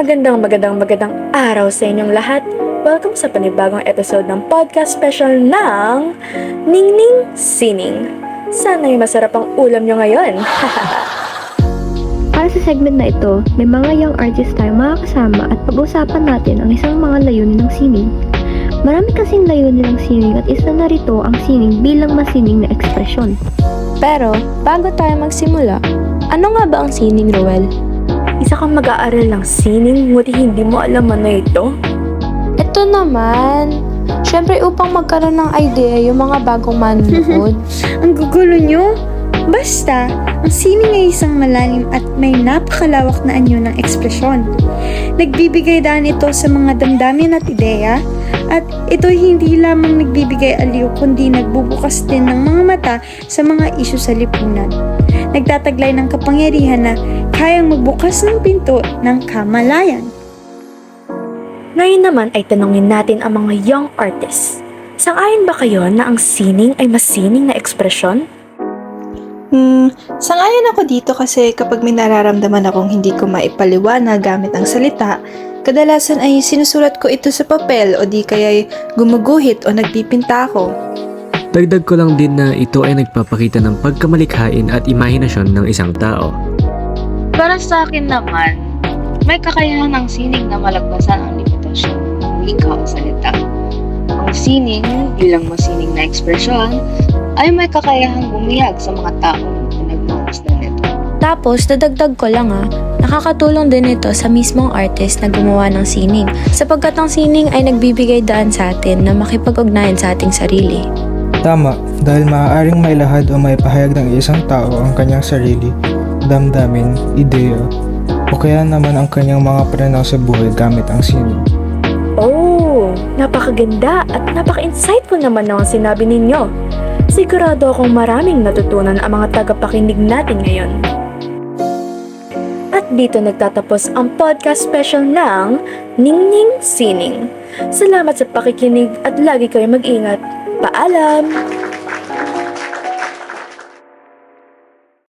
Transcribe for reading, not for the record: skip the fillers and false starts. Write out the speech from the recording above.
Magandang araw sa inyong lahat. Welcome sa panibagong episode ng podcast special ng Ningning Sining. Sana'y masarap ang ulam nyo ngayon. Para sa segment na ito, may mga young artists tayong makakasama at pag-usapan natin ang isang mga layunin ng sining. Marami kasing layunin ng sining at isa na rito ang sining bilang masining na ekspresyon. Pero, bago tayo magsimula, ano nga ba ang sining, Roel? Isa kang mag-aaral ng sining, ngunit hindi mo alam ano ito? Ito naman, syempre upang magkaroon ng idea yung mga bagong manonood. Ang gugulo nyo? Basta, ang sining ay isang malalim at may napakalawak na anyo ng ekspresyon. Nagbibigay daan ito sa mga damdamin at ideya, at ito hindi lamang nagbibigay aliw kundi nagbubukas din ng mga mata sa mga isyu sa lipunan. Nagtataglay ng kapangyarihan na kayang magbukas ng pinto ng kamalayan. Ngayon naman ay tanungin natin ang mga young artists. Sang-ayon ba kayo na ang sining ay masining na ekspresyon? Sangayon ako dito kasi kapag may nararamdaman akong hindi ko maipaliwanag gamit ang salita, kadalasan ay sinusulat ko ito sa papel o di kaya'y gumuguhit o nagpipinta ako. Dagdag ko lang din na ito ay nagpapakita ng pagkamalikhain at imahinasyon ng isang tao. Para sa akin naman, may kakayahan ng sining na malagpasan ang limitasyon ng likha o salita. Ang sining bilang masining na ekspresyon ay may kakayahang bumiyag sa mga taong pinagmamasdan nito. Tapos, dadagdag ko lang nakakatulong din ito sa mismong artist na gumawa ng sining, sapagkat ang sining ay nagbibigay daan sa atin na makipag-ugnayan sa ating sarili. Tama, dahil maaaring mailahad o maipahayag ng isang tao ang kanyang sarili, damdamin, ideya, o kaya naman ang kanyang mga pananaw sa buhay gamit ang sining. Oh, napakaganda at napaka-insightful naman ng sinabi ninyo. Sigurado akong maraming natutunan ang mga tagapakinig natin ngayon. At dito nagtatapos ang podcast special ng Ningning Sining. Salamat sa pakikinig at lagi kayo mag-ingat. Paalam!